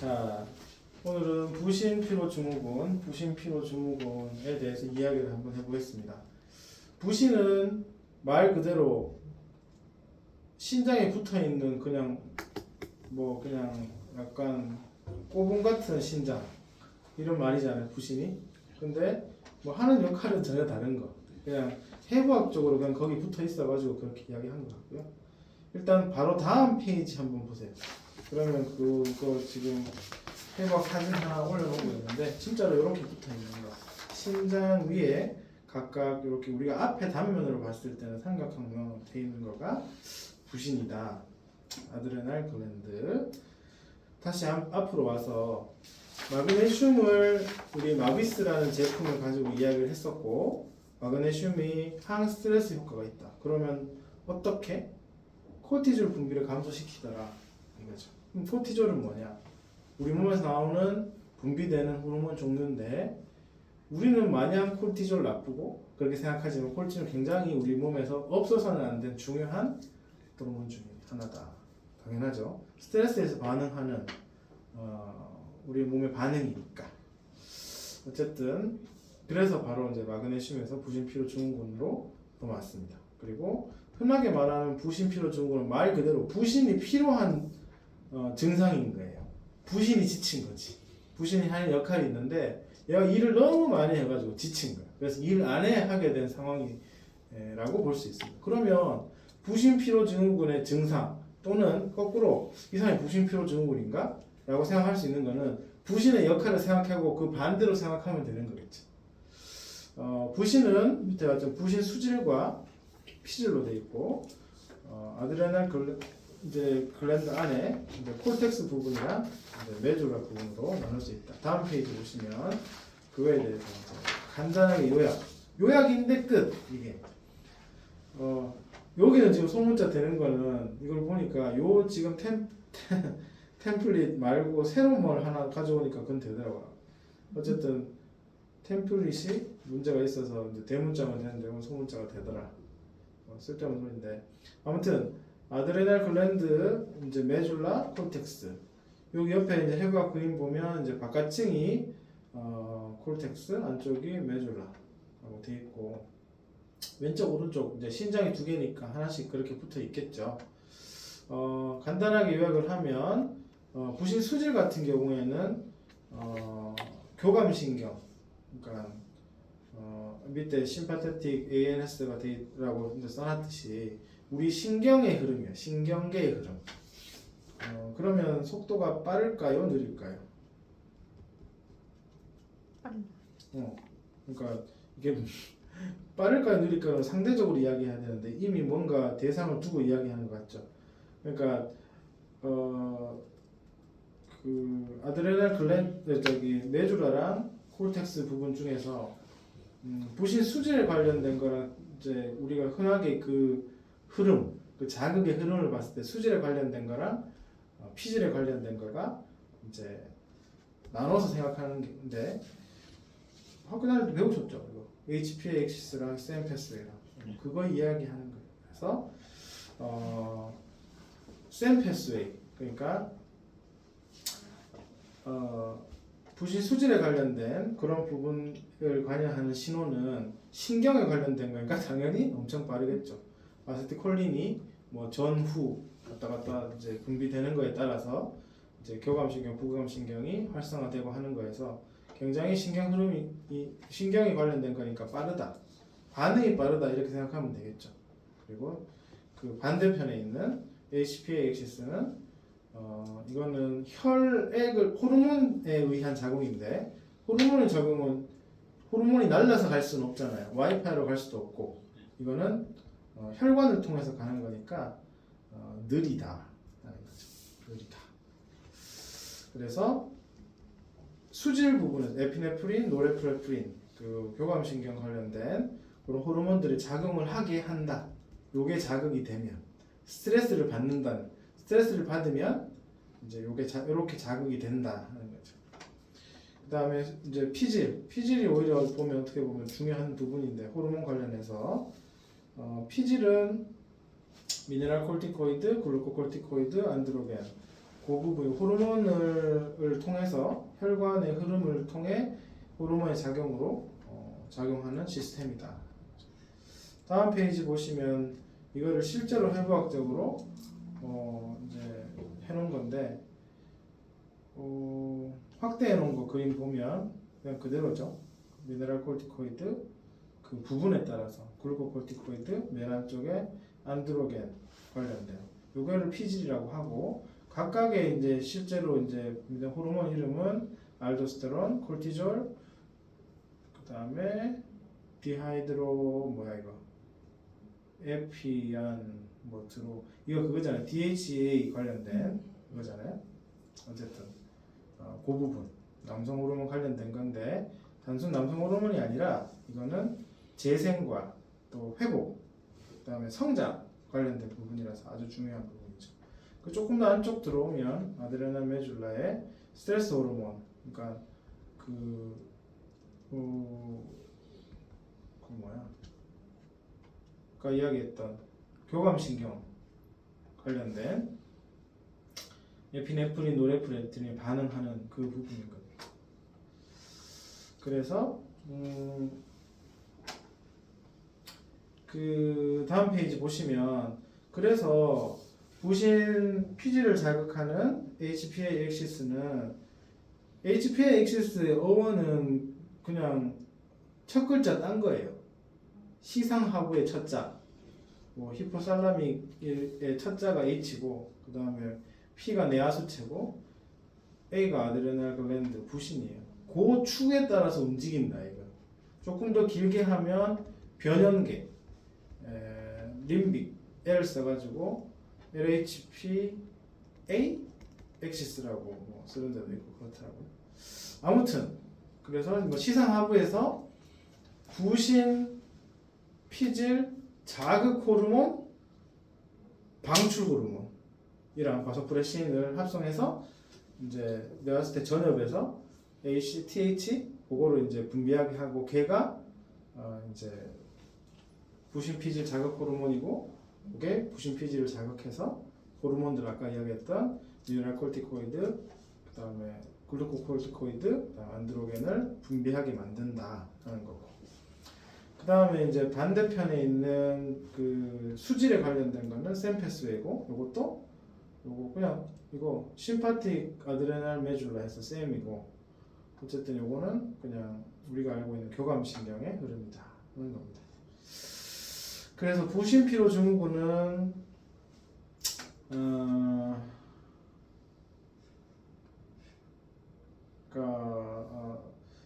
자, 오늘은 부신피로증후군에 대해서 이야기를 한번 해보겠습니다. 부신은 말 그대로 신장에 붙어있는 그냥 약간 꼬분 같은 신장 이런 말이잖아요, 부신이. 근데 뭐 하는 역할은 전혀 다른 거. 그냥 해부학적으로 그냥 거기 붙어 있어가지고 그렇게 이야기한 것 같고요. 일단 바로 다음 페이지 한번 보세요. 그러면 그거 지금 해부학 사진 하나 올려놓고 있는데 진짜로 이렇게 붙어 있는 거. 신장 위에 각각 이렇게 우리가 앞에 단면으로 봤을 때는 삼각형으로 되어 있는 거가 부신이다. 아드레날 글랜드. 다시 앞으로 와서 마그네슘을 우리 마비스라는 제품을 가지고 이야기를 했었고, 마그네슘이 항스트레스 효과가 있다. 그러면 어떻게? 코르티졸 분비를 감소시키더라 이거죠. 그럼 코르티졸은 뭐냐? 우리 몸에서 나오는 분비되는 호르몬 종류인데, 우리는 마냥 코르티졸 나쁘고 그렇게 생각하지만 코르티졸은 굉장히 우리 몸에서 없어서는 안 된 중요한 호르몬 중에 하나다. 당연하죠. 스트레스에서 반응하는 우리 몸의 반응이니까. 어쨌든 그래서 바로 이제 마그네슘에서 부신피로증후군으로 넘어왔습니다. 그리고 흔하게 말하는 부신피로증후군은 말 그대로 부신이 필요한 증상인 거예요. 부신이 지친 거지. 부신이 하는 역할이 있는데 얘가 일을 너무 많이 해가지고 지친 거야. 그래서 일 안에 하게 된 상황이라고 볼 수 있습니다. 그러면 부신피로증후군의 증상 또는 거꾸로 이 사람이 부신피로증후군인가? 라고 생각할 수 있는 거는 부신의 역할을 생각하고 그 반대로 생각하면 되는 거겠죠. 부신은 밑에 봤죠. 부신 수질과 피질로 되어 있고, 아드레날 글랜드 안에 이제 콜텍스 부분이랑 이제 메두라 부분으로 나눌 수 있다. 다음 페이지 보시면 그거에 대해서 간단하게 요약인데 끝. 이게 여기는 지금 소문자 되는 거는 이걸 보니까 요 지금 템플릿 말고 새로운 걸 하나 가져오니까 그건 되더라고요. 어쨌든 템플릿이 문제가 있어서 이제 대문자만 되는데 오늘 소문자가 되더라. 쓸데없는 소리인데 아무튼 아드레날 글랜드 이제 메줄라 콜텍스 여기 옆에 이제 해부학 그림 보면 이제 바깥층이 콜텍스 안쪽이 메줄라라고 돼 있고 왼쪽 오른쪽 이제 신장이 두 개니까 하나씩 그렇게 붙어 있겠죠. 간단하게 요약을 하면 부신 수질 같은 경우에는 교감신경, 그러니까 밑에 심파테틱 ANS가 되라고 써놨듯이 우리 신경의 흐름이에요. 신경계의 흐름. 그러면 속도가 빠를까요, 느릴까요? 그러니까 이게 빠를까요, 느릴까요? 상대적으로 이야기해야 되는데 이미 뭔가 대상을 두고 이야기하는 것 같죠. 그러니까 그 아드레날 글랜드 메두라랑 콜텍스 부분 중에서 부신 수질에 관련된 거랑 이제 우리가 흔하게 그 흐름, 그 자극의 흐름을 봤을 때 수질에 관련된 거랑 피질에 관련된 거가 이제 나눠서 생각하는 건데 학교 다닐 때 배우셨죠? 이거 HPA 액시스랑 SMPS랑 그거 이야기하는 거예요. 그래서 SMPS웨이 그러니까 부신 수질에 관련된 그런 부분을 관여하는 신호는 신경에 관련된 거니까 당연히 엄청 빠르겠죠. 아세틸콜린이 뭐 전후 왔다 갔다 이제 분비되는 거에 따라서 이제 교감신경, 부감신경이 활성화되고 하는 거에서 굉장히 신경 흐름이 신경에 관련된 거니까 빠르다, 반응이 빠르다 이렇게 생각하면 되겠죠. 그리고 그 반대편에 있는 HPA 액시스는 이거는 혈액을 호르몬에 의한 작용인데 호르몬의 작용은 호르몬이 날라서 갈 수는 없잖아요. 와이파이로 갈 수도 없고 이거는 혈관을 통해서 가는 거니까 느리다. 느리다. 그래서 수질 부분은 에피네프린, 노레프레프린 그 교감신경 관련된 그런 호르몬들이 작용을 하게 한다. 요게 자극이 되면 스트레스를 받는다는 스트레스를 받으면 이제 요게 이렇게 자극이 된다 하는 거죠. 그다음에 이제 피질이 오히려 보면 어떻게 보면 중요한 부분인데 호르몬 관련해서 피질은 미네랄 콜티코이드, 글루코콜티코이드, 안드로겐 그 부분이 호르몬을 통해서 혈관의 흐름을 통해 호르몬의 작용으로 작용하는 시스템이다. 다음 페이지 보시면 이거를 실제로 해부학적으로 이제 해놓은 건데 확대해 놓은 거 그림 보면 그냥 그대로죠. 미네랄 콜티코이드 그 부분에 따라서 글루코콜티코이드 맨 안쪽에 안드로겐 관련된 요거를 피질이라고 하고 각각의 이제 실제로 이제 호르몬 이름은 알도스테론, 콜티졸, 그 다음에 디하이드로 뭐야 이거 에피안 뭐 드로 이거 그거잖아요. DHA 관련된 그거잖아요. 어쨌든 그 부분 남성 호르몬 관련된 건데 단순 남성 호르몬이 아니라 이거는 재생과 또 회복 그다음에 성장 관련된 부분이라서 아주 중요한 부분이죠. 그 조금 더 안쪽 들어오면 아드레날 메줄라의 스트레스 호르몬 그러니까 그 뭐야 아까 이야기했던 교감신경 관련된 에피네프린, 노레프레틴이 반응하는 그 부분인 겁니다. 그래서 그 다음 페이지 보시면 그래서 부신 피지를 자극하는 HPA 액시스는 HPA 액시스의 어원은 그냥 첫 글자 딴 거예요. 시상하부의 첫 자, 뭐 히포살라믹의 첫 자가 H고 그 다음에 P가 내하수체고 A가 아드레날 글랜드 부신이에요. 그 축에 따라서 움직인다 이거. 조금 더 길게 하면 변연계, 림빅 L 써가지고 LHPA 액시스라고 뭐 쓰는 데도 있고 그렇더라고요. 아무튼 그래서 뭐 시상하부에서 부신 피질 자극 호르몬 방출 호르몬이랑 바소프레신을 합성해서 이제 내가 봤을 때 전엽에서 ACTH 그거를 이제 분비하게 하고 걔가 이제 부신 피질 자극 호르몬이고 그게 부신 피질을 자극해서 호르몬들 아까 이야기했던 미네랄콜티코이드 그다음에 글루코콜티코이드 그다음 안드로겐을 분비하게 만든다 하는 거고 그 다음에 이제 반대편에 있는 그 수질에 관련된 거는 샘패스웨이고 요것도 요거 그냥 이거 심파틱 아드레날 메줄라 해서 샘이고 어쨌든 요거는 그냥 우리가 알고 있는 교감신경의 흐름이다 하는 겁니다. 그래서 부신피로 증후군은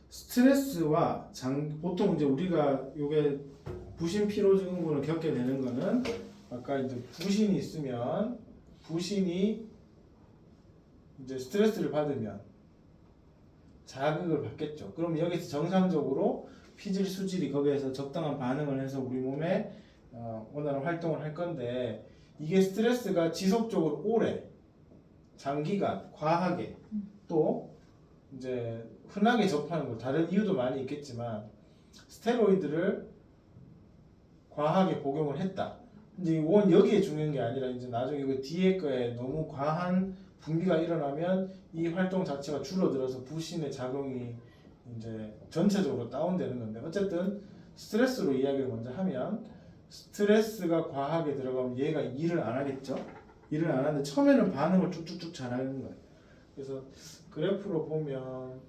스트레스와 보통 이제 우리가 요게 부신 피로 증후군을 겪게 되는 거는 아까 이제 부신이 있으면 부신이 이제 스트레스를 받으면 자극을 받겠죠. 그럼 여기서 정상적으로 피질 수질이 거기에서 적당한 반응을 해서 우리 몸에 원하는 활동을 할 건데 이게 스트레스가 지속적으로 오래 장기간 과하게 또 이제 흔하게 접하는 거 다른 이유도 많이 있겠지만 스테로이드를 과하게 복용을 했다. 근데 이건 여기에 중요한 게 아니라 이제 나중에 그 뒤에 거에 너무 과한 분비가 일어나면 이 활동 자체가 줄어들어서 부신의 작용이 이제 전체적으로 다운되는 건데 어쨌든 스트레스로 이야기를 먼저 하면 스트레스가 과하게 들어가면 얘가 일을 안 하겠죠. 일을 안 하는데 처음에는 반응을 쭉쭉쭉 잘하는 거예요. 그래서 그래프로 보면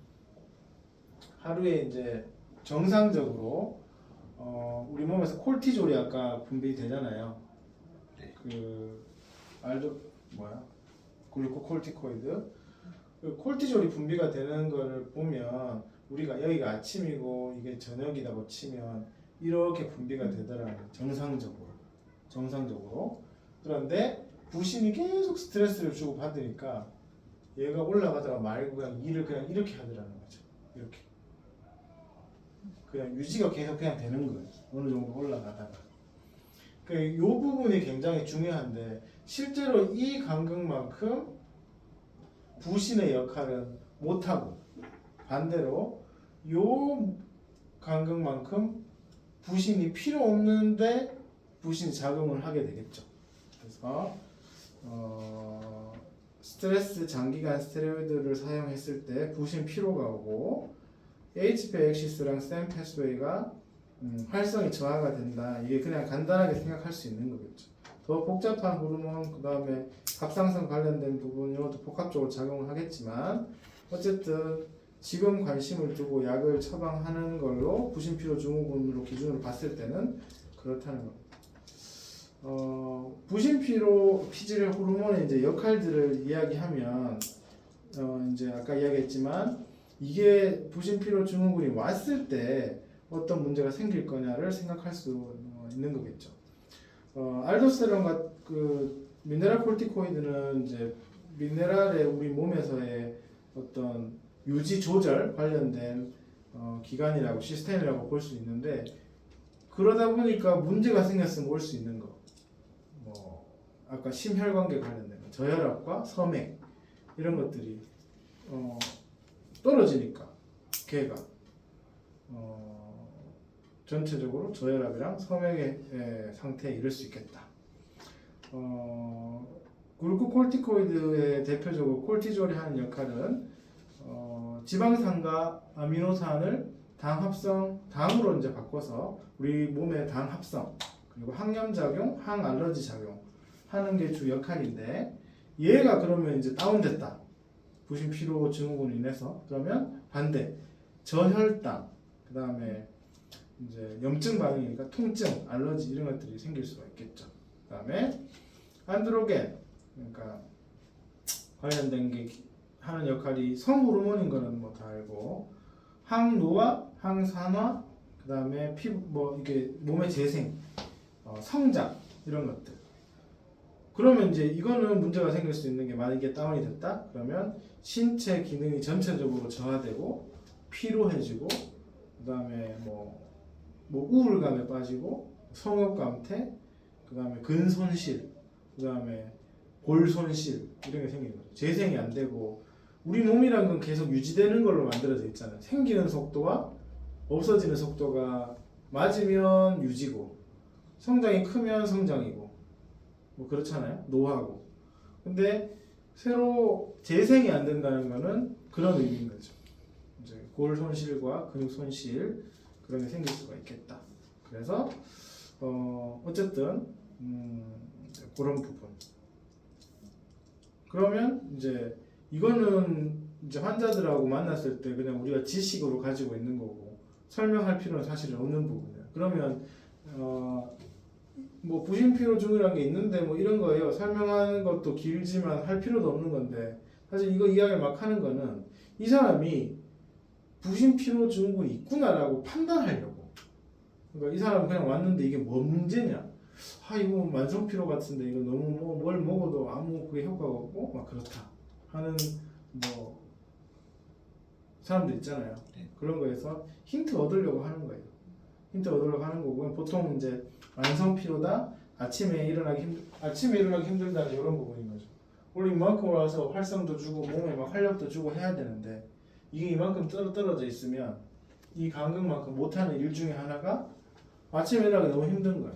하루에 이제 정상적으로 우리 몸에서 콜티졸이 아까 분비되잖아요. 그 글루코콜티코이드. 그 콜티졸이 분비가 되는 거를 보면 우리가 여기가 아침이고 이게 저녁이라고 치면 이렇게 분비가 되더라고요. 정상적으로. 그런데 부신이 계속 스트레스를 주고 받으니까 얘가 올라가다가 말고 그냥 일을 그냥 이렇게 하더라는 거죠. 이렇게. 그냥 유지가 계속 그냥 되는 거예요. 어느 정도 올라가다가. 이 부분이 굉장히 중요한데 실제로 이 간극만큼 부신의 역할은 못하고 반대로 이 간극만큼 부신이 필요 없는데 부신이 작용을 하게 되겠죠. 그래서 스트레스 장기간 스테로이드를 사용했을 때 부신 피로가 오고 HPA 액시스랑 SAM 패스웨이가 활성이 저하가 된다. 이게 그냥 간단하게 생각할 수 있는 거겠죠. 더 복잡한 호르몬 그 다음에 갑상선 관련된 부분 이런 것도 복합적으로 작용을 하겠지만 어쨌든 지금 관심을 두고 약을 처방하는 걸로 부신피로 증후군으로 기준으로 봤을 때는 그렇다는 겁니다. 부신피로 피질 호르몬의 이제 역할들을 이야기하면 이제 아까 이야기했지만 이게 부신피로 증후군이 왔을 때 어떤 문제가 생길 거냐를 생각할 수 있는 거겠죠. 알도스테론과 그 미네랄 콜티코이드는 이제 미네랄의 우리 몸에서의 어떤 유지 조절 관련된 기관이라고 시스템이라고 볼 수 있는데 그러다 보니까 문제가 생겼으면 올 수 있는 거. 뭐 아까 심혈관계 관련된 거, 저혈압과 섬액 이런 것들이 떨어지니까 걔가 전체적으로 저혈압이랑 섬액의 상태에 이를 수 있겠다. 글루코콜티코이드의 대표적으로 콜티졸이 하는 역할은 지방산과 아미노산을 당으로 이제 바꿔서 우리 몸의 당 합성 그리고 항염 작용, 항알러지 작용 하는 게 주 역할인데 얘가 그러면 이제 다운됐다. 부신 피로 증후군으로 인해서 그러면 반대 저혈당 그 다음에 이제 염증 반응이니까 통증, 알러지 이런 것들이 생길 수가 있겠죠. 그 다음에 안드로겐 그러니까 관련된 게 하는 역할이 성호르몬인 거는 뭐 다 알고 항노화, 항산화 그 다음에 피부 뭐 이게 몸의 재생, 성장 이런 것들. 그러면 이제 이거는 문제가 생길 수 있는 게 만약에 다운이 됐다 그러면 신체 기능이 전체적으로 저하되고 피로해지고 그 다음에 뭐 우울감에 빠지고 성욕감퇴 그 다음에 근손실 그 다음에 골손실 이런 게 생기는 거죠. 재생이 안 되고 우리 몸이란 건 계속 유지되는 걸로 만들어져 있잖아요. 생기는 속도와 없어지는 속도가 맞으면 유지고 성장이 크면 성장이고 뭐 그렇잖아요. 노화고. 근데 새로 재생이 안 된다는 거는 그런 의미인 거죠. 이제 골 손실과 근육 손실 그런 게 생길 수가 있겠다. 그래서 어쨌든 그런 부분. 그러면 이제 이거는 이제 환자들하고 만났을 때 그냥 우리가 지식으로 가지고 있는 거고 설명할 필요는 사실은 없는 부분이에요. 그러면 뭐 부신피로 증후라는 게 있는데 뭐 이런 거예요. 설명하는 것도 길지만 할 필요도 없는 건데 사실 이거 이야기를 막 하는 거는 이 사람이 부신피로 증후군이 있구나라고 판단하려고. 그러니까 이 사람은 그냥 왔는데 이게 뭔 문제냐? 이거 만성피로 같은데 이거 너무 뭘 먹어도 아무 그게 효과가 없고 막 그렇다 하는 뭐 사람들 있잖아요. 그런 거에서 힌트 얻으려고 하는 거예요. 힌트 얻으려고 하는 거고 보통 이제 만성피로다 아침에 일어나기 힘들다는 이런 부분인 거죠. 원래 이만큼 와서 활성도 주고 몸에 막 활력도 주고 해야 되는데 이게 이만큼 떨어져 있으면 이 간극만큼 못하는 일 중에 하나가 아침에 일어나기 너무 힘든 거야.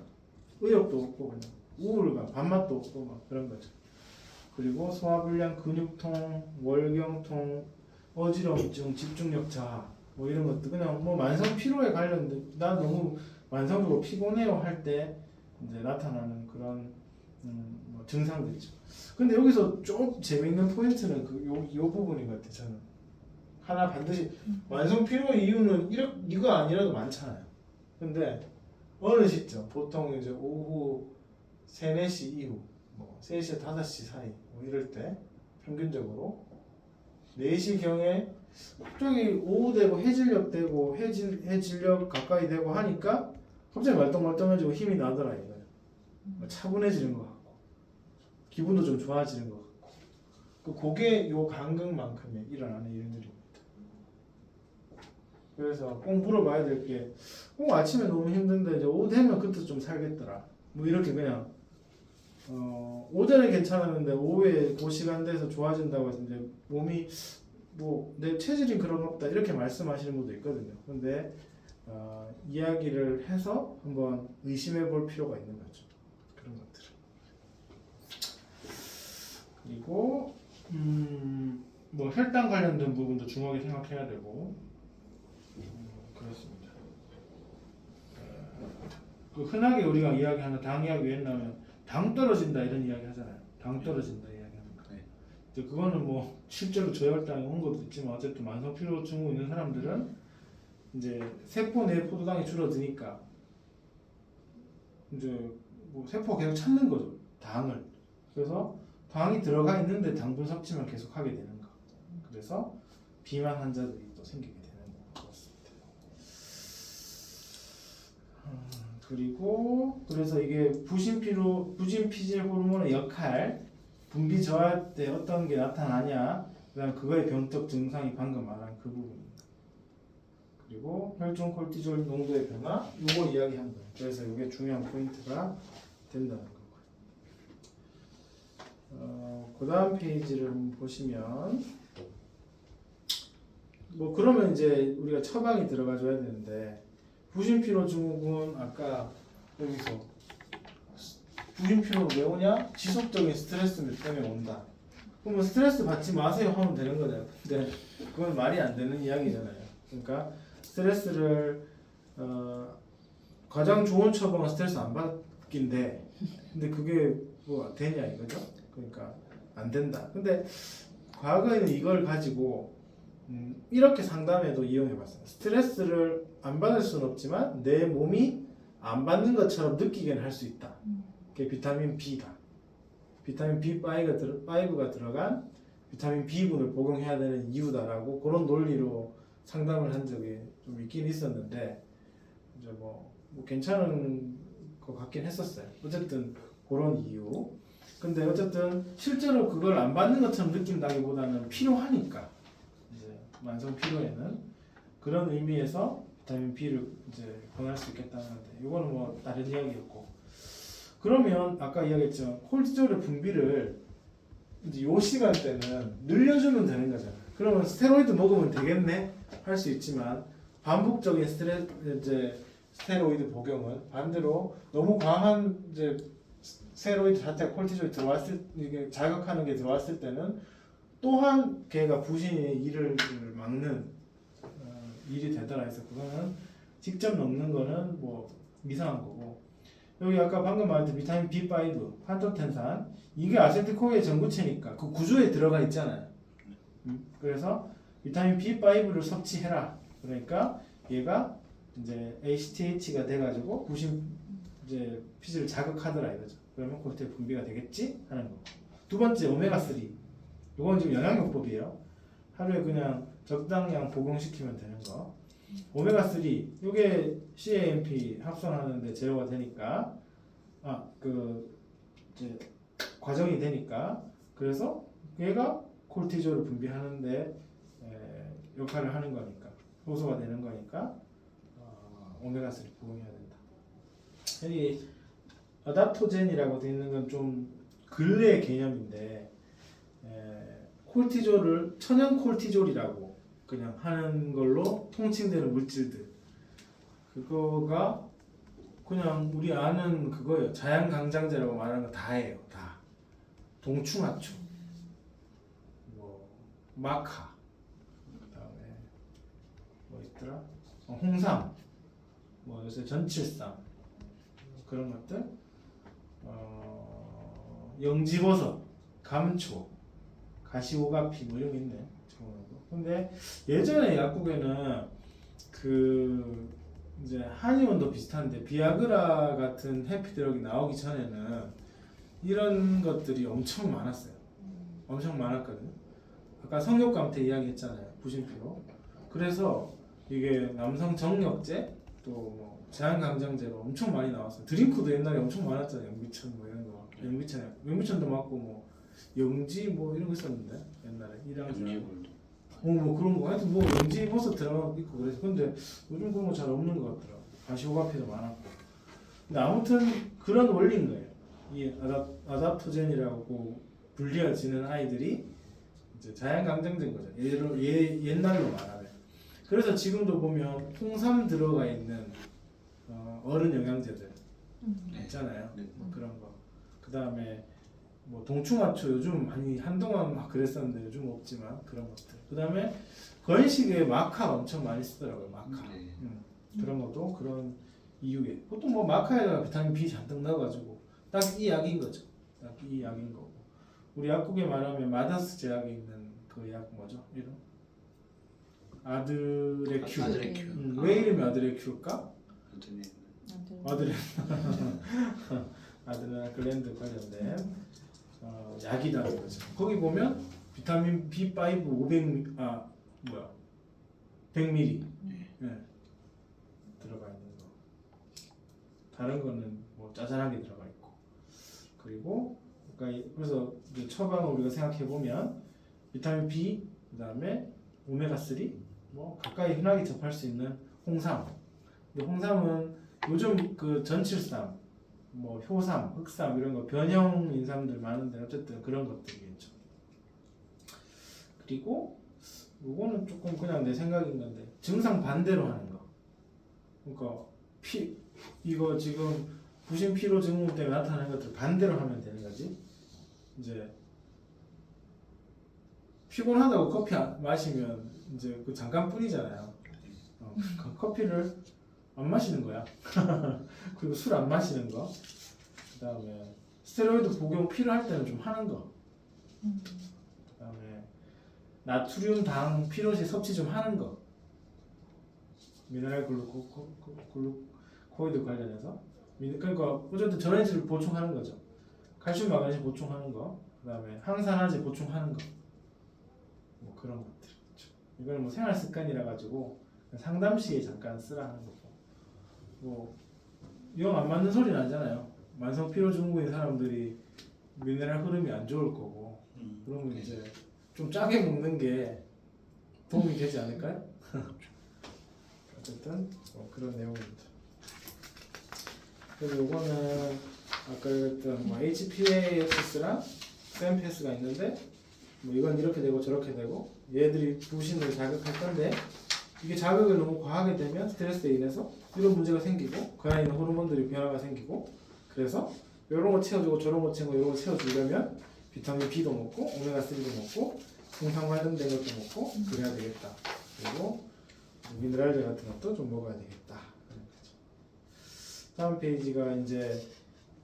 의욕도 없고 그냥 우울감, 밥맛도 없고 막 그런 거죠. 그리고 소화불량, 근육통, 월경통, 어지러움증, 집중력 저하 뭐 이런 것도 그냥 뭐 만성 피로에 관련된 나 너무 만성적으로 피곤해요 할 때 이제 나타나는 그런 뭐 증상들이죠. 근데 여기서 좀 재밌는 포인트는 요 부분인 것 같아요. 저는 하나 반드시 만성 피로 이유는 이거 아니라도 많잖아요. 근데 어느 시점 보통 이제 오후 3, 4시 이후 뭐 3시에 5시 사이 뭐 이럴 때 평균적으로 4시경에 갑자기 오후 되고 해질녘 되고 해질녘 가까이 되고 하니까 갑자기 말똥말똥해지고 힘이 나더라 이거예요. 차분해지는 것 같고 기분도 좀 좋아지는 것 같고 그게 요 간극만큼에 일어나는 일들입니다. 그래서 꼭 물어봐야 될 게 꼭 아침에 너무 힘든데 이제 오후 되면 그때 좀 살겠더라 뭐 이렇게 그냥 오전에 괜찮았는데 오후에 그 시간 돼서 좋아진다고 해서 이제 몸이 뭐 내 체질이 그런 거 없다 이렇게 말씀하시는 분도 있거든요. 근데 이야기를 해서 한번 의심해 볼 필요가 있는 거죠. 그런 것들을. 그리고 뭐 혈당 관련된 부분도 중요하게 생각해야 되고 그렇습니다. 그 흔하게 우리가 이야기하는 당 이야기 왜 나오면 당 떨어진다 이런 이야기 하잖아요. 당 떨어진다 이야기하는 거. 이제 그거는 뭐 실제로 저혈당이 온 것도 있지만 어쨌든 만성 피로 증후 있는 사람들은 이제 세포 내 포도당이 줄어드니까 이제 뭐 세포가 계속 찾는 거죠. 당을. 그래서 당이 들어가 있는데 당분 섭취만 계속 하게 되는 거. 그래서 비만 환자들이 또 생기게 되는 것 같습니다. 그리고 그래서 이게 부신 피질 호르몬의 역할, 분비 저하 때 어떤 게 나타나냐, 그다음 그거의 병적 증상이 방금 말한 그 부분입니다. 그리고 혈중 콜티졸 농도의 변화, 요거 이야기한 거예요. 그래서 이게 중요한 포인트가 된다는 거고요. 그 다음 페이지를 한번 보시면 뭐 그러면 이제 우리가 처방이 들어가줘야 되는데 부신피로 증후군 아까 여기서 부신피로가 왜 오냐? 지속적인 스트레스 때문에 온다. 그러면 스트레스 받지 마세요 하면 되는 거잖아요. 근데 그건 말이 안 되는 이야기잖아요. 그러니까 스트레스를 가장 좋은 처방은 스트레스 안 받긴데 근데 그게 뭐 되냐 이거죠? 그러니까 안 된다. 근데 과거에는 이걸 가지고 이렇게 상담해도 이용해봤어요. 스트레스를 안 받을 수는 없지만 내 몸이 안 받는 것처럼 느끼게는 할 수 있다. 그게 비타민 B다. 비타민 B5가 들어간 비타민 B군을 복용해야 되는 이유다라고 그런 논리로 상담을 한 적이 좀 있긴 있었는데 이제 뭐 괜찮은 것 같긴 했었어요. 어쨌든 그런 이유. 근데 어쨌든 실제로 그걸 안 받는 것처럼 느낀다기보다는 필요하니까 이제 만성 피로에는 그런 의미에서 비타민 B를 이제 권할 수 있겠다는데 이거는 뭐 다른 이야기였고 그러면 아까 이야기했지만 콜티졸의 분비를 이제 요 시간대는 늘려주면 되는 거잖아요. 그러면 스테로이드 먹으면 되겠네 할 수 있지만 반복적인 스테로이드 복용은 반대로 너무 과한 이제 스테로이드 자체가 콜티졸이 들어왔을 이게 자극하는 게 들어왔을 때는 또한 걔가 부신의 일을 막는 일이 되더라 해서 그거는 직접 넣는 거는 뭐 이상한 거고 여기 아까 방금 말했던 비타민 B5, 판토텐산 이게 아세틸코의 전구체니까 그 구조에 들어가 있잖아요. 그래서 비타민 B5를 섭취해라. 그러니까 얘가 이제 ACTH가 돼가지고 부신 이제 피질을 자극하더라 이거죠. 그러면 콜티졸 분비가 되겠지 하는 거. 두 번째 오메가3. 이건 지금 영양요법이에요. 하루에 그냥 적당량 복용시키면 되는 거. 오메가3 이게 CAMP 합성하는데 제어가 되니까 이제 과정이 되니까 그래서 얘가 콜티졸을 분비하는데 역할을 하는 거니까 효소가 되는 거니까 오메가3 복용해야 된다. 여기 어답토젠이라고 되어 있는 건 좀 근래 개념인데 콜티졸을 천연 콜티졸이라고 그냥 하는 걸로 통칭되는 물질들 그거가 그냥 우리 아는 그거예요. 자양강장제라고 말하는 거 다예요. 다 동충하초 뭐 마카 그다음에 뭐 있더라 홍삼 뭐 요새 전칠삼 그런 것들 영지버섯 감초 가시오가피 뭐 이런 게 있네. 근데 예전에 약국에는 그 이제 한의원도 비슷한데 비아그라 같은 해피드럭이 나오기 전에는 이런 것들이 엄청 많았어요. 엄청 많았거든요. 아까 성욕감 때 이야기했잖아요. 부신피로. 그래서 이게 남성 정력제 또 뭐 제한강장제로 엄청 많이 나왔어요. 드링크도 옛날에 엄청 많았잖아요. 영미천 뭐 이런 거. 영미천도 맞고 뭐 영지 뭐 이런 거 있었는데 옛날에 이랑지 뭐 그런 거 하여튼 뭐 영지 버섯 들어가 있고 그래서 근데 요즘 그런 거 잘 없는 것 같더라고. 가시오가피도 많았고. 근데 아무튼 그런 원리인 거예요. 이 아답토젠이라고 불리어지는 아이들이 이제 자연강장제인 거죠. 옛날로 말하면. 그래서 지금도 보면 홍삼 들어가 있는 어른 영양제들 있잖아요. 그런 거. 그 다음에 뭐 동충하초 요즘 많이 한동안 막 그랬었는데 요즘 없지만 그런 것들. 그다음에 건식에 마카 엄청 많이 쓰더라고요. 마카. 네. 그런 것도 그런 이유에 보통 뭐 마카에다가 비타민 B 잔뜩 넣어가지고 딱 이 약인 거죠. 딱 이 약인 거고. 우리 약국에 말하면 마다스 제약에 있는 그 약 뭐죠? 이름? 아들의 큐. 아들의 큐. 왜 이름이 아들의 큐일까? 아들의 아드레날 글랜드 관련된 약이라는 거죠. 거기 보면 비타민 B5 100ml 네. 들어가 있는 거. 다른 거는 뭐 짜잘하게 들어가 있고. 그리고 그러니까 그래서 이제 처방을 우리가 생각해 보면 비타민 B 그다음에 오메가 3 뭐 가까이 흔하게 접할 수 있는 홍삼. 근데 홍삼은 요즘 그 전칠삼 뭐 효삼, 흑삼 이런 거 변형 인삼들 많은데 어쨌든 그런 것들이겠죠. 그리고 요거는 조금 그냥 내 생각인 건데 증상 반대로 하는 거. 그러니까 이거 지금 부신 피로 증후군 때문에 나타나는 것들 반대로 하면 되는 거지. 이제 피곤하다고 커피 마시면 이제 그 잠깐 뿐이잖아요. 그 커피를 안 마시는 거야. 그리고 술 안 마시는 거. 그다음에 스테로이드 복용 필요할 때는 좀 하는 거. 그다음에 나트륨, 당, 피로시 섭취 좀 하는 거. 미네랄 글루코이드 관련해서. 그러니까 어쨌든 전해질을 보충하는 거죠. 칼슘, 마그네슘 보충하는 거. 그다음에 항산화제 보충하는 거. 뭐 그런 것들. 이걸 뭐 생활 습관이라 가지고 상담 시에 잠깐 쓰라 하는 거고. 뭐 영 안 맞는 소리 나잖아요. 만성 피로 증후군인 사람들이 미네랄 흐름이 안 좋을 거고. 그러면 이제 좀 짜게 먹는 게 도움이 되지 않을까요? 어쨌든 뭐 그런 내용입니다. 그리고 요거는 아까 그랬던 뭐 HPAS랑 SAMPS가 있는데 뭐 이건 이렇게 되고 저렇게 되고 얘들이 부신을 자극할 건데 이게 자극을 너무 과하게 되면 스트레스에 인해서 이런 문제가 생기고 그 안에 있는 호르몬들이 변화가 생기고 그래서 이런 거 채워주고 저런 거 채우고 이런 거 채워주려면 비타민 B도 먹고 오메가 3도 먹고 홍삼 관련된 것도 먹고 그래야 되겠다. 그리고 미네랄제 같은 것도 좀 먹어야 되겠다. 다음 페이지가 이제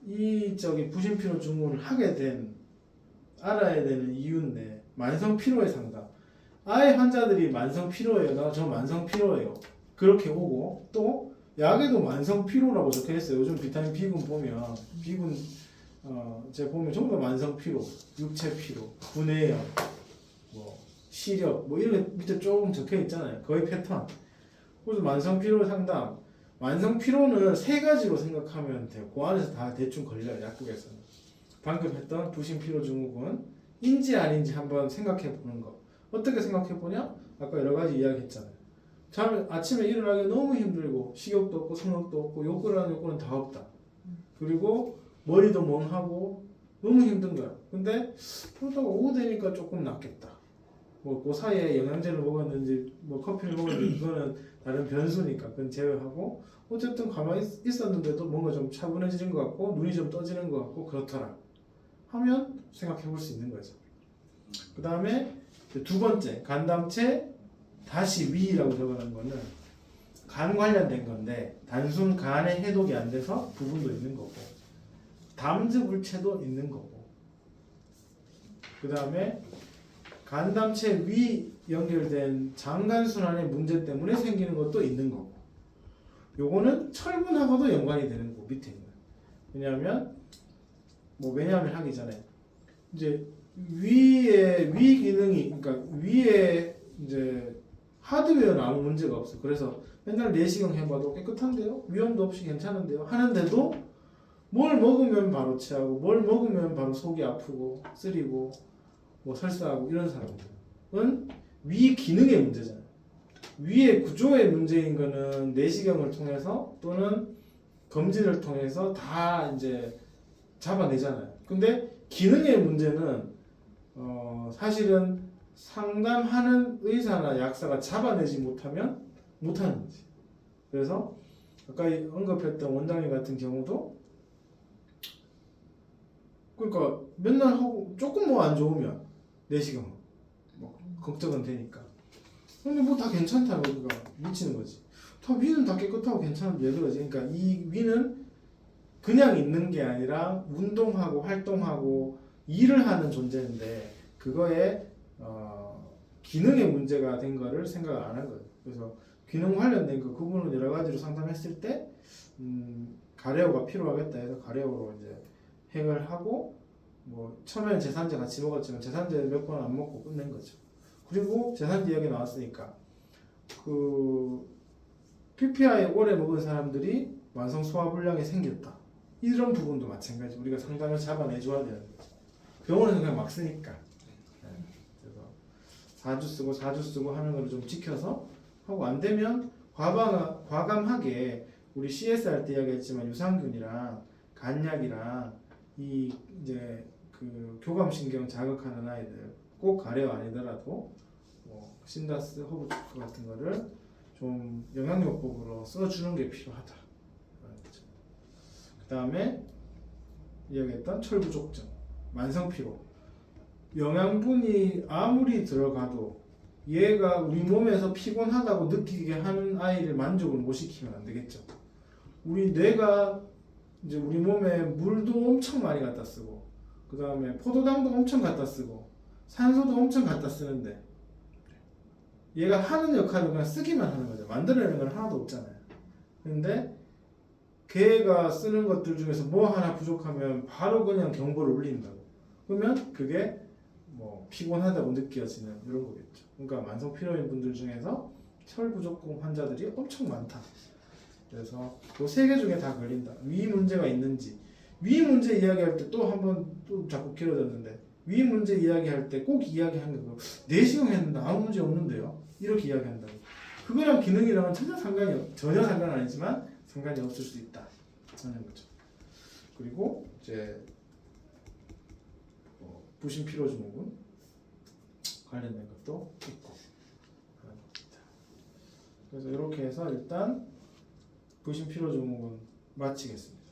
이 부신 피로 증후군을 하게 된 알아야 되는 이유인데 만성 피로의 상담. 아예 환자들이 만성 피로예요. 나 저 만성 피로예요. 그렇게 오고 또 약에도 만성 피로라고 적혀 있어요. 요즘 비타민 B군 보면 B군 제가 보면 전부 다 만성 피로, 육체 피로, 구내염, 뭐 시력 뭐 이런 게 밑에 조금 적혀 있잖아요. 거의 패턴. 그래서 만성 피로 상담. 만성 피로는 세 가지로 생각하면 돼요. 그 안에서 다 대충 걸려요. 약국에서는. 방금 했던 부신 피로 증후군 인지 아닌지 한번 생각해 보는 거. 어떻게 생각해 보냐? 아까 여러 가지 이야기 했잖아요. 아침에 일어나기 너무 힘들고 식욕도 없고 성욕도 없고 욕구를 하는 욕구는 다 없다. 그리고 머리도 멍하고 너무 힘든 거야. 근데 그러다가 오후 되니까 조금 낫겠다. 뭐 그 사이에 영양제를 먹었는지 뭐 커피를 먹었는지 그거는 다른 변수니까 그건 제외하고 어쨌든 가만히 있었는데도 뭔가 좀 차분해지는 것 같고 눈이 좀 떠지는 것 같고 그렇더라 하면 생각해 볼 수 있는 거죠. 그 다음에 두 번째 간담체 다시 위라고 적어놓은 거는 간 관련된 건데 단순 간의 해독이 안 돼서 부분도 있는 거고 담즙물체도 있는 거고 그 다음에 간담체 위 연결된 장간순환의 문제 때문에 생기는 것도 있는 거고 요거는 철분하고도 연관이 되는 거 밑에 있는 왜냐하면 하기 전에 이제 위에 위 기능이 그러니까 위에 이제 하드웨어는 아무 문제가 없어. 그래서 맨날 내시경 해봐도 깨끗한데요, 위험도 없이 괜찮은데요 하는데도 뭘 먹으면 바로 체하고 뭘 먹으면 바로 속이 아프고 쓰리고 뭐 설사하고 이런 사람들은 위 기능의 문제잖아요. 위의 구조의 문제인 거는 내시경을 통해서 또는 검진을 통해서 다 이제 잡아내잖아요. 근데 기능의 문제는 사실은 상담하는 의사나 약사가 잡아내지 못하면 못하는 거지. 그래서 아까 언급했던 원장님 같은 경우도 그러니까 맨날 하고 조금 뭐 안 좋으면 내시경 뭐 걱정은 되니까. 근데 뭐 다 괜찮다고 우리가 미치는 거지. 다 위는 다 깨끗하고 괜찮은데 왜 그러지? 그러니까 이 위는 그냥 있는 게 아니라 운동하고 활동하고 일을 하는 존재인데 그거에 기능의 문제가 된 거를 생각을 안 한 거예요. 그래서 기능 관련된 그 부분을 여러 가지로 상담했을 때 가래오가 필요하겠다 해서 가래오로 이제 행을 하고 뭐 처음에는 제산제 같이 먹었지만 제산제 몇 번 안 먹고 끝낸 거죠. 그리고 제산제 이야기 나왔으니까 그 PPI 오래 먹은 사람들이 만성 소화불량이 생겼다. 이런 부분도 마찬가지. 우리가 상담을 잡아내줘야 되는 거죠. 병원에서 그냥 막 쓰니까. 네. 그래서 4주 쓰고 하는 걸 좀 지켜서 하고 안 되면 과감하게 우리 CS 할 때 이야기했지만 유산균이랑 간약이랑 이 이제 그 교감신경 자극하는 아이들 꼭 가래오 아니더라도 뭐 신다스, 허브초크 같은 거를 좀 영양요법으로 써주는 게 필요하다. 그 다음에 이야기했던 철부족증, 만성피로. 영양분이 아무리 들어가도 얘가 우리 몸에서 피곤하다고 느끼게 하는 아이를 만족을 못 시키면 안 되겠죠. 우리 뇌가 이제 우리 몸에 물도 엄청 많이 갖다 쓰고, 그 다음에 포도당도 엄청 갖다 쓰고, 산소도 엄청 갖다 쓰는데, 얘가 하는 역할을 그냥 쓰기만 하는 거죠. 만들어내는 건 하나도 없잖아요. 근데 걔가 쓰는 것들 중에서 뭐 하나 부족하면 바로 그냥 경보를 울린다고. 그러면 그게 뭐 피곤하다고 느껴지는 이런 거겠죠. 그러니까 만성 피로인 분들 중에서 철 부족증 환자들이 엄청 많다. 그래서 그 세 개 중에 다 걸린다. 위 문제가 있는지. 위 문제 이야기할 때 또 한번 또 자꾸 길어졌는데 위 문제 이야기할 때 꼭 이야기하는 거 내시경 했는데 아무 문제 없는데요. 이렇게 이야기한다고. 그거랑 기능이랑은 전혀 상관 아니지만 상관이 없을 수 있다. 하는 거죠. 그리고 이제 부신 피로 증후군 관련된 것도 있고 그런 겁니다. 그래서 이렇게 해서 일단 부신 피로 증후군 마치겠습니다.